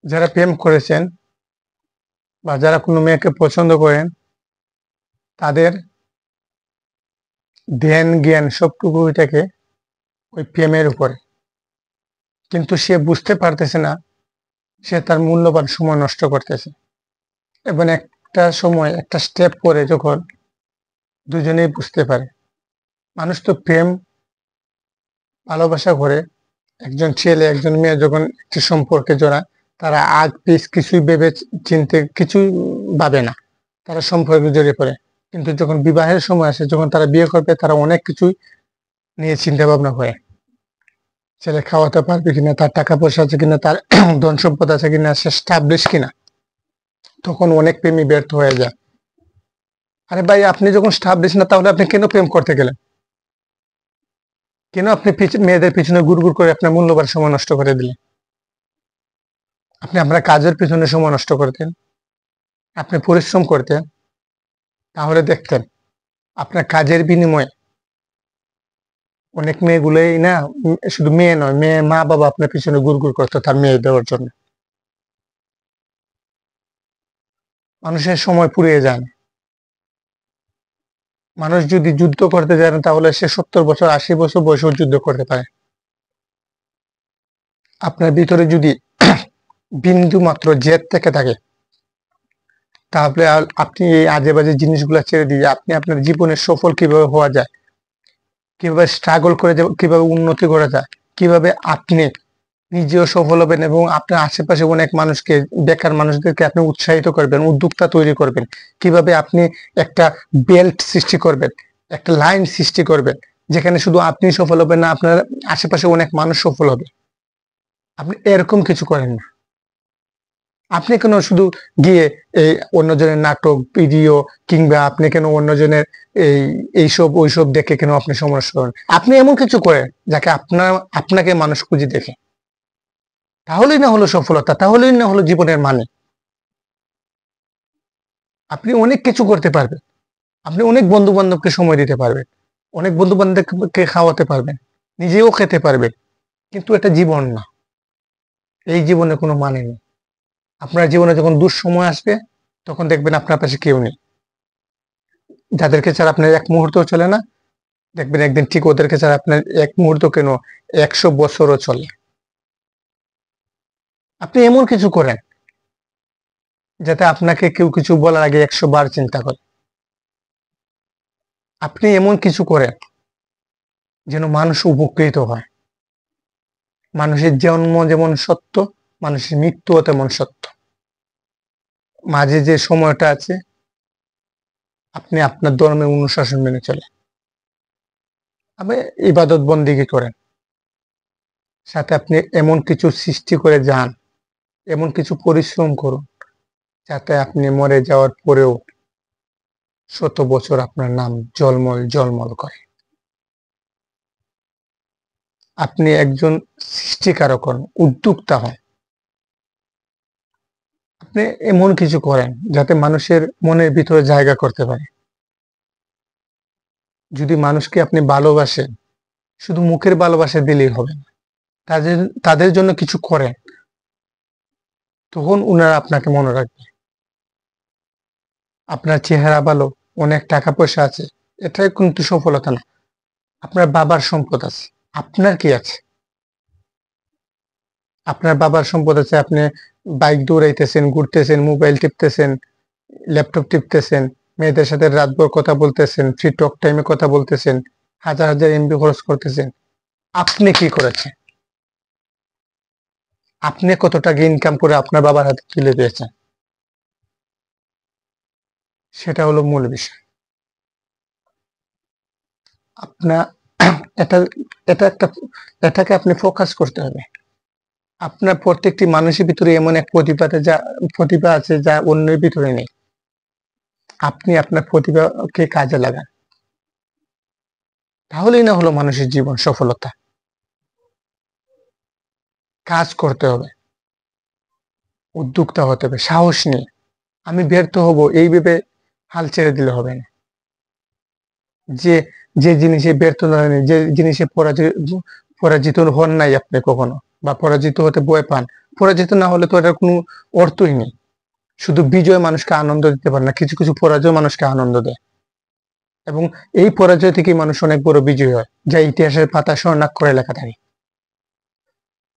যারা প্রেম করেছেন বা যারা কোনো মেয়েকে পছন্দ করেন, তাদের ধ্যান জ্ঞান সবটুকুই থাকে ওই প্রেমের উপরে। কিন্তু সে বুঝতে পারতেছে না সে তার মূল্যবান সময় নষ্ট করতেছে। এবং একটা সময় একটা স্টেপ পরে যখন দুজনেই বুঝতে পারে, মানুষ তো প্রেম ভালোবাসা করে, একজন ছেলে একজন মেয়ে যখন একটি সম্পর্কে জড়ায়, তারা আগ পিছ কিছুই ভেবে চিনতে কিছুই ভাবে না, তারা সম্পর্কে জড়িয়ে পড়ে। কিন্তু যখন বিবাহের সময় আসে, যখন তারা বিয়ে করবে, তারা অনেক কিছুই নিয়ে চিন্তা ভাবনা করে। ছেলে খাওয়াতে পারবে কিনা, তার টাকা পয়সা আছে কিনা, তার ধন সম্পদ আছে কিনা, সে স্টাবলিশ কিনা। তখন অনেক প্রেমী ব্যর্থ হয়ে যায়। আরে ভাই, আপনি যখন স্টাবলিশ না, তাহলে আপনি কেন প্রেম করতে গেলেন? কেন আপনি মেয়েদের পিছনে গুড় করে আপনার মূল্যবান সময় নষ্ট করে দিলেন? আপনি আপনার কাজের পিছনে সময় নষ্ট করতেন, আপনি পরিশ্রম করতেন, তাহলে দেখতেন আপনার কাজের বিনিময়ে অনেক মেয়েগুলোই না, শুধু মেয়ে নয়, মেয়ে মা বাবা আপনার পিছনে গুড় করতো তার মেয়ে দেওয়ার জন্য। মানুষের সময় ফুরিয়ে যায় না। মানুষ যদি যুদ্ধ করতে যায় না, তাহলে সে 70 বছর 80 বছর বয়সেও যুদ্ধ করতে পারে। আপনার ভিতরে যদি বিন্দু মাত্র জেদ থেকে থাকে, তাহলে আপনি এই আজে বাজে জিনিসগুলো ছেড়ে দিয়ে আপনি আপনার জীবনে সফল কিভাবে হওয়া যায়, কিভাবে স্ট্রাগল করে কিভাবে উন্নতি করা যায়, কিভাবে আপনি নিজেও সফল হবেন এবং আপনার আশেপাশে অনেক মানুষকে, বেকার মানুষদেরকে আপনি উৎসাহিত করবেন, উদ্যোক্তা তৈরি করবেন, কিভাবে আপনি একটা বেল্ট সৃষ্টি করবেন, একটা লাইন সৃষ্টি করবেন, যেখানে শুধু আপনি সফল হবেন না, আপনার আশেপাশে অনেক মানুষ সফল হবে। আপনি এরকম কিছু করেন না। আপনি কেন শুধু গিয়ে এই অন্যজনের নাটক ভিডিও, কিংবা আপনি কেন অন্যজনের এই এইসব ওইসব দেখে কেন আপনি সমস্যা করেন? আপনি এমন কিছু করেন যাকে আপনাকে মানুষ খুঁজে দেখে। তাহলেই না হলো সফলতা, তাহলেই না হলো জীবনের মানে। আপনি অনেক কিছু করতে পারবেন, আপনি অনেক বন্ধু বান্ধবকে সময় দিতে পারবেন, অনেক বন্ধু বান্ধবকে খাওয়াতে পারবেন, নিজেও খেতে পারবেন, কিন্তু এটা জীবন না। এই জীবনে কোনো মানে নেই। আপনার জীবনে যখন দুঃসময় আসবে, তখন দেখবেন আপনার পাশে কেউ নেই। যাদেরকে ছাড়া আপনার এক মুহূর্তও চলে না, দেখবেন একদিন ঠিক ওদেরকে ছাড়া আপনার এক মুহূর্ত কেন 100 বছরও চলে। আপনি এমন কিছু করেন যাতে আপনাকে কেউ কিছু বলার আগে 100 বার চিন্তা করে। আপনি এমন কিছু করেন যেন মানুষ উপকৃত হয়। মানুষের জন্ম যেমন সত্য, মানুষের মৃত্যুও তেমন সত্য। মাঝে যে সময়টা আছে, আপনি আপনার ধর্মের অনুশাসন মেনে চলেন, আপনি ইবাদত বন্দিগি করেন, সাথে আপনি এমন কিছু সৃষ্টি করে যান, এমন কিছু পরিশ্রম করুন, যাতে আপনি মরে যাওয়ার পরেও 100 বছর আপনার নাম জলমল জলমল করে। আপনি একজন সৃষ্টিকারক হন, উদ্যোক্তা হন। আপনি এমন কিছু করেন যাতে মানুষের মনের ভিতরে জায়গা করতে পারে। যদি মানুষকে আপনি ভালোবাসেন, শুধু মুখের ভালোবাসা দিলেই হবে না, তাদের তাদের জন্য কিছু করেন, তখন উনারা আপনাকে মনে রাখবে। আপনার চেহারা ভালো, অনেক টাকা পয়সা আছে, এটাই কিন্তু সফলতা না। আপনার বাবার সম্পদ আছে, আপনার কি আছে? আপনার বাবার সম্পদ আছে, আপনি বাইক দৌড়াইতেছেন, ঘুরতেছেন, মোবাইল টিপতেছেন, ল্যাপটপ টিপতেছেন, মেয়েদের সাথে রাতভর কথা বলতেছেন, ফ্রি টক টাইমে কথা বলতেছেন, হাজার হাজার এমবি খরচ করতেছেন। আপনি কি করেছেন? আপনি কত টাকা ইনকাম করে আপনার বাবার হাতে তুলে দিয়েছেন? সেটা হলো মূল বিষয়। আপনার এটা এটা একটা এটাকে আপনি ফোকাস করতে হবে। আপনার প্রত্যেকটি মানুষের ভিতরে এমন এক প্রতিভা আছে যা অন্যের ভিতরে নেই। আপনি আপনার প্রতিভাকে কাজে লাগান, তাহলেই না হলো মানুষের জীবন সফলতা। কাজ করতে হবে, উদ্যোক্তা হতে হবে, সাহস নিয়ে। আমি ব্যর্থ হব এই ভেবে হাল ছেড়ে দিলে হবে না। যে যে জিনিসে ব্যর্থ না হয়নি, যে জিনিসে পরাজিত হন নাই আপনি কখনো, বা পরাজিত হতে ভয় পান, পরাজিত না হলে তো এটার কোনো অর্থই নেই। শুধু বিজয় মানুষকে আনন্দ দিতে পারে না, কিছু কিছু পরাজয় মানুষকে আনন্দ দেয়, এবং এই পরাজয় থেকেই মানুষ অনেক বড় বিজয়ী হয়, যা ইতিহাসের পাতায় স্বর্ণাক্ষরে লেখা থাকে।